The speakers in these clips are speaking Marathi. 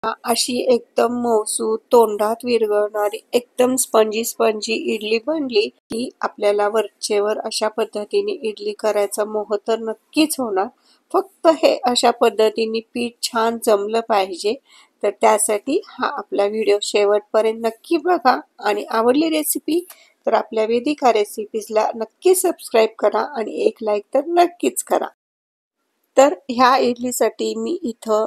अशी एकदम मऊसूत तोंडात विरघळणारी एकदम स्पंजी स्पंजी इडली बनली की आपल्याला वरचेवर अशा पद्धतीने इडली करायचा मोह तर नक्कीच होणार. फक्त हे अशा पद्धतीने पीठ छान जमलं पाहिजे. तर त्यासाठी हा आपला व्हिडिओ शेवटपर्यंत नक्की बघा आणि आवडली रेसिपी तर आपल्या वेदिका रेसिपीजला नक्की सबस्क्राईब करा आणि एक लाईक तर नक्कीच करा. तर ह्या इडलीसाठी मी इथं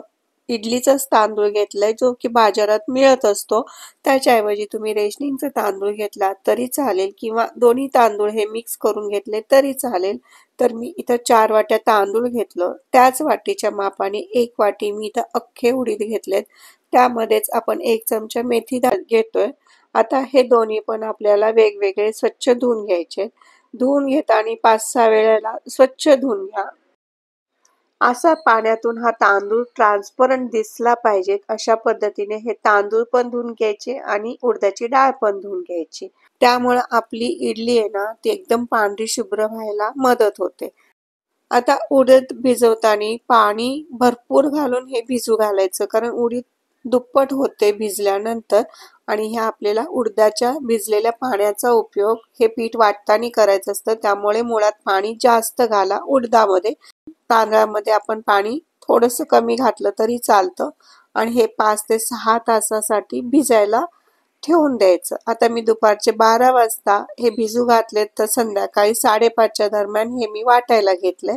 इडलीचाच तांदूळ घेतलाय जो की बाजारात मिळत असतो. त्याच्याऐवजी तुम्ही रेशनिंगचा तांदूळ घेतला तरी चालेल किंवा दोन्ही तांदूळ हे मिक्स करून घेतले तरी चालेल. तर मी इथं 4 वाट्या तांदूळ घेतलं. त्याच वाटीच्या मापाने 1 वाटी मी इथं अख्खे उडीद घेतलेत. त्यामध्येच आपण 1 चमचा मेथी दाल घेतोय. आता हे दोन्ही पण आपल्याला वेगवेगळे स्वच्छ धुवून घ्यायचे. धुवून घेताना 5-6 वेळेला स्वच्छ धुवून घ्या. असा पाण्यातून हा तांदूळ ट्रान्सपरंट दिसला पाहिजे अशा पद्धतीने हे तांदूळ पण धुवून घ्यायचे आणि उडदाची डाळ पण धुवून घ्यायची. त्यामुळे आपली इडली आहे ना ती एकदम पांढरी शुभ्र व्हायला मदत होते. आता उडीद भिजवताना पाणी भरपूर घालून हे भिजू घालायचं कारण उडीद दुप्पट होते भिजल्यानंतर आणि ह्या आपल्याला उडदाच्या भिजलेल्या पाण्याचा उपयोग हे पीठ वाटताना करायचं असतं. त्यामुळे मुळात पाणी जास्त घाला उडदामध्ये. तांदळामध्ये आपण पाणी थोडंसं कमी घातलं तरी चालतं आणि हे 5 ते 6 तासासाठी भिजायला ठेवून द्यायचं. आता मी दुपारचे 12 वाजता हे भिजू घातले तर संध्याकाळी 5:30च्या दरम्यान हे मी वाटायला घेतले.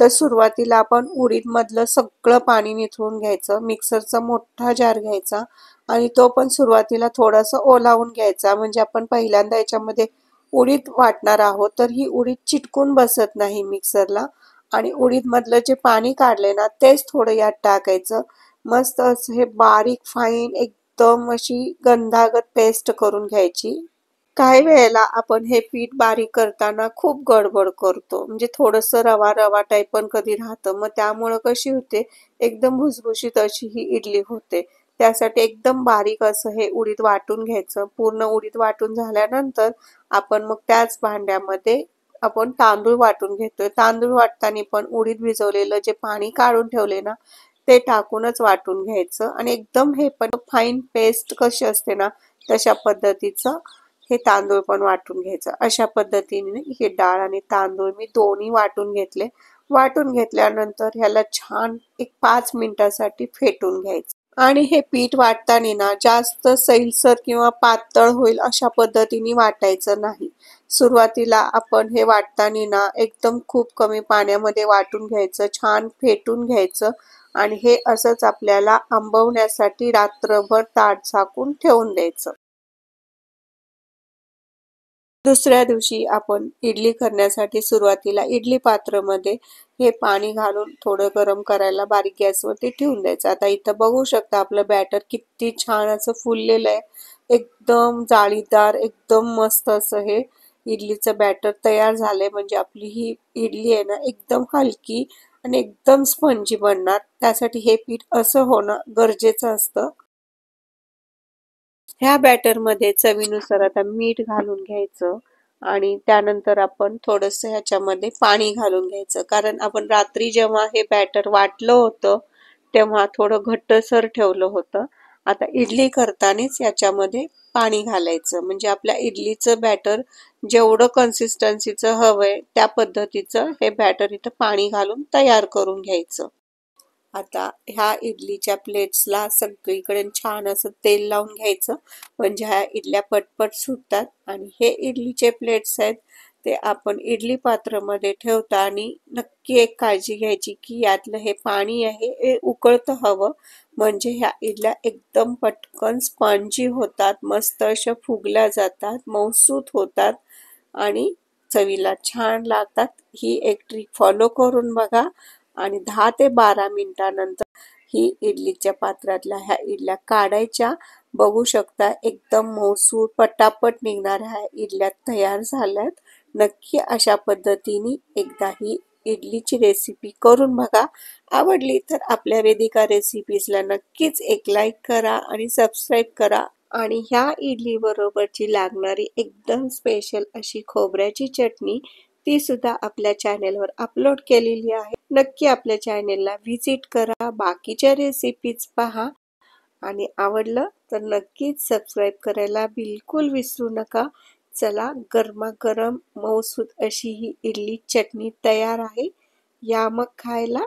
तर सुरुवातीला आपण उडीद मधलं सगळं पाणी निथळून घ्यायचं. मिक्सरचा मोठा जार घ्यायचा आणि तो पण सुरुवातीला थोडासा ओलावून घ्यायचा म्हणजे आपण पहिल्यांदा याच्यामध्ये उडीद वाटणार आहोत तर ही उडीद चिटकून बसत नाही मिक्सरला. आणि उडीद मधलं जे पाणी काढले ना तेच थोडं यात टाकायचं. मस्त असं हे बारीक फाईन एकदम अशी गंधागत पेस्ट करून घ्यायची. काही वेळेला आपण हे पीठ बारीक करताना खूप गडबड करतो म्हणजे थोडंसं रवा रवा टाईप पण कधी राहतं. मग त्यामुळं कशी होते एकदम भुसभुशीत अशी ही इडली होते. त्यासाठी एकदम बारीक असं हे उडीद वाटून घ्यायचं. पूर्ण उडीद वाटून झाल्यानंतर आपण मग त्याच भांड्यामध्ये आपण तांदूळ वाटून घेतोय. तांदूळ वाटताना पण उडीद भिजवलेलं जे पाणी काढून ठेवले ना ते टाकूनच वाटून घ्यायचं आणि एकदम हे पण फाईन पेस्ट कशी असते ना तशा पद्धतीचं हे तांदूळ पण वाटून घ्यायचं. अशा पद्धतीने हे डाळ आणि तांदूळ मी दोन्ही वाटून घेतले. वाटून घेतल्यानंतर ह्याला छान एक 5 मिनिटासाठी फेटून घ्यायचं. आणि हे पीठ वाटताना ना जास्त सैलसर किंवा पातळ होईल अशा पद्धतीने वाटायचं नाही. सुरुवातीला आपण हे वाटताना ना एकदम खूप कमी पाण्यामध्ये वाटून घ्यायचं, छान फेटून घ्यायचं आणि हे असंच आपल्याला आंबवण्यासाठी रात्रभर ताट झाकून ठेवून द्यायचं. दुसऱ्या दिवशी आपण इडली करण्यासाठी सुरुवातीला इडली पात्रामध्ये हे पाणी घालून थोडं गरम करायला बारीक गॅसवरती ठेवून द्यायचं. आता इथं बघू शकता आपलं बॅटर किती छान असं फुललेलं आहे. एकदम जाळीदार एकदम मस्त असं हे इडलीचं बॅटर तयार झालंय. म्हणजे आपली ही इडली आहे ना एकदम हलकी आणि एकदम स्पंजी बनणार. त्यासाठी हे पीठ असं होणं गरजेचं असतं. ह्या बॅटरमध्ये चवीनुसार आता मीठ घालून घ्यायचं आणि त्यानंतर आपण थोडंसं ह्याच्यामध्ये पाणी घालून घ्यायचं कारण आपण रात्री जेव्हा हे बॅटर वाटलं होतं तेव्हा थोडं घट्टसर ठेवलं होतं. आता इडली करतानाच याच्यामध्ये पाणी घालायचं म्हणजे आपल्या इडलीचं बॅटर जेवढं कन्सिस्टन्सीचं हवंय त्या पद्धतीचं हे बॅटर इथं पाणी घालून तयार करून घ्यायचं. आता ह्या इडलीच्या प्लेट्सला सगळीकडे छान असं तेल लावून घ्यायचं म्हणजे ह्या इडल्या पटपट सुटतात. आणि हे इडलीचे प्लेट्स आहेत ते आपण इडली पात्रामध्ये ठेवता आणि नक्की एक काळजी घ्यायची की यातलं हे पाणी आहे हे उकळतं हवं म्हणजे ह्या इडल्या एकदम पटकन स्पंजी होतात, मस्त अशा फुगल्या जातात, मऊसूत होतात आणि चवीला छान लागतात. ही एक ट्रिक फॉलो करून बघा आणि 10 ते 12 मिनिटानंतर ही इडलीच्या पात्रातल्या ह्या इडल्या काढायच्या. बघू शकता एकदम मऊसूत पटापट निघणाऱ्या ह्या इडल्या तयार झाल्यात. नक्की अशा पद्धतीने एकदा ही इडलीची रेसिपी करून बघा. आवडली तर आपल्या वेदिका रेसिपीजला नक्कीच एक लाईक करा आणि सबस्क्राईब करा. आणि ह्या इडली बरोबरची लागणारी एकदम स्पेशल अशी खोबऱ्याची चटणी ती सुद्धा आपल्या चॅनेलवर अपलोड केलेली आहे. नक्की आपल्या चॅनेलला व्हिजिट करा, बाकीच्या रेसिपीज पहा आणि आवडलं तर नक्कीच सबस्क्राईब करायला बिलकुल विसरू नका. चला, गरमागरम मऊसूत अशी ही इडली चटणी तयार आहे. या मग खायला.